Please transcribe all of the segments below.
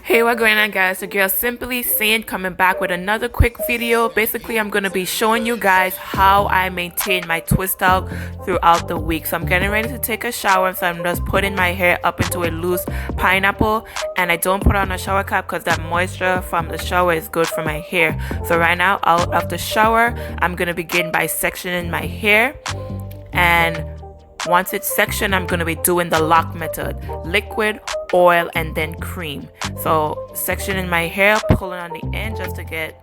Hey, what's going on, guys? The girl Simply Saying, coming back with another quick video. Basically, I'm going to be showing you guys how I maintain my twist out throughout the week. So I'm getting ready to take a shower, so I'm just putting my hair up into a loose pineapple, and I don't put on a shower cap because that moisture from the shower is good for my hair. So right now, out of the shower, I'm going to begin by sectioning my hair, and once it's sectioned, I'm going to be doing the LOC method: liquid, oil, and then cream. So sectioning my hair, pulling on the end just to get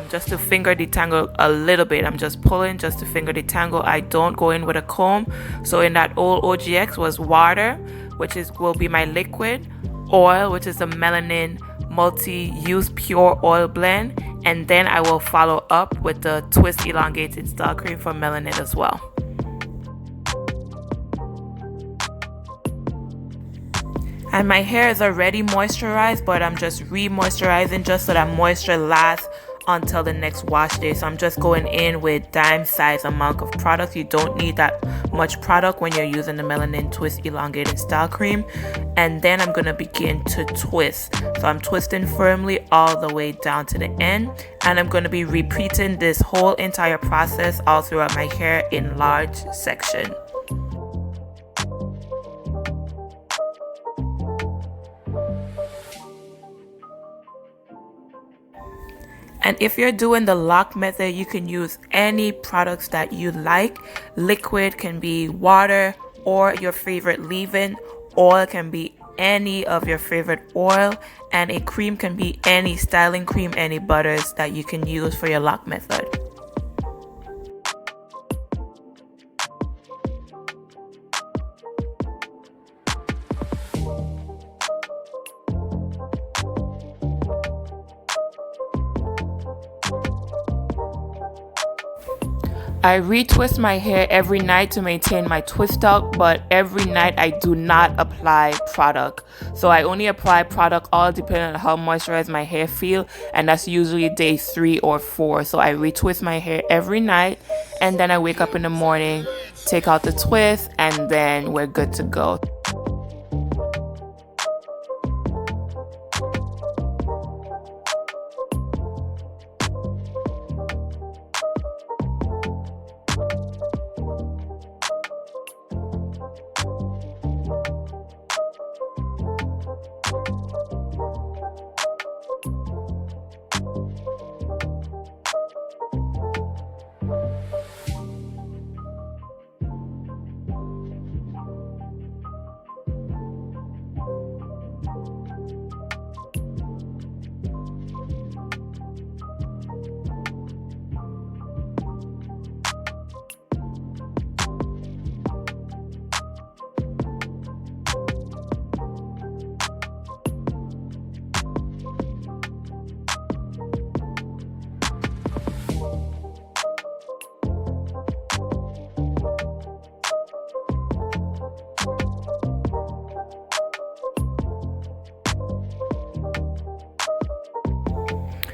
just to finger detangle a little bit. I'm just pulling just to finger detangle. I don't go in with a comb. So in that old OGX was water, which will be my liquid, oil, which is the Melanin multi-use pure oil blend, and then I will follow up with the twist elongated style cream for Melanin as well. And my hair is already moisturized, but I'm just re-moisturizing just so that moisture lasts until the next wash day. So I'm just going in with dime size amount of product. You don't need that much product when you're using the Melanin Twist Elongated Style Cream. And then I'm going to begin to twist. So I'm twisting firmly all the way down to the end. And I'm going to be repeating this whole entire process all throughout my hair in large section. And if you're doing the LOC method, you can use any products that you like. Liquid can be water or your favorite leave-in. Oil can be any of your favorite oil. And a cream can be any styling cream, any butters that you can use for your LOC method. I retwist my hair every night to maintain my twist out, but every night I do not apply product. So I only apply product all depending on how moisturized my hair feel, and that's usually day 3 or 4. So I retwist my hair every night, and then I wake up in the morning, take out the twist, and then we're good to go.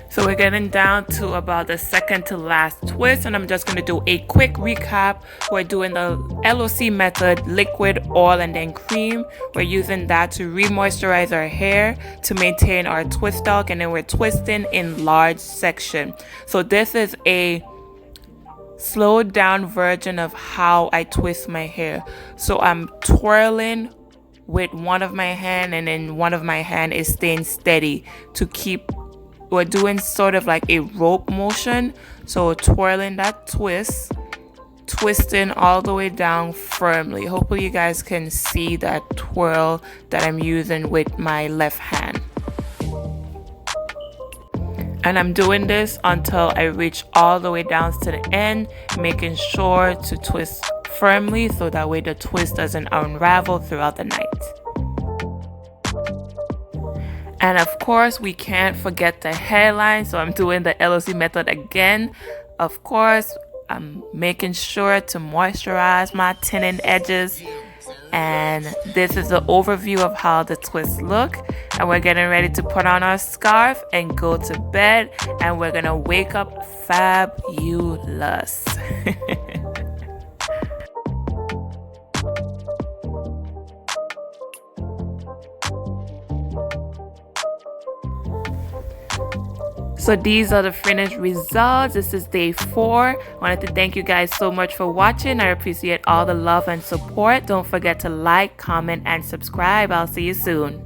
So we're getting down to about the second to last twist, and I'm just going to do a quick recap. We're doing the LOC method: liquid, oil, and then cream. We're using that to re-moisturize our hair to maintain our twist out, and then we're twisting in large section. So this is a slowed down version of how I twist my hair. So I'm twirling with one of my hand, and then one of my hand is staying steady to keep. We're doing sort of like a rope motion, so twirling that twist, twisting all the way down firmly. Hopefully you guys can see that twirl that I'm using with my left hand. And I'm doing this until I reach all the way down to the end, making sure to twist firmly so that way the twist doesn't unravel throughout the night. And of course, we can't forget the hairline, so I'm doing the LOC method again. Of course, I'm making sure to moisturize my thinning edges. And this is the overview of how the twists look. And we're getting ready to put on our scarf and go to bed. And we're going to wake up fabulous. So these are the finished results. This is day 4. I wanted to thank you guys so much for watching. I appreciate all the love and support. Don't forget to like, comment, and subscribe. I'll see you soon.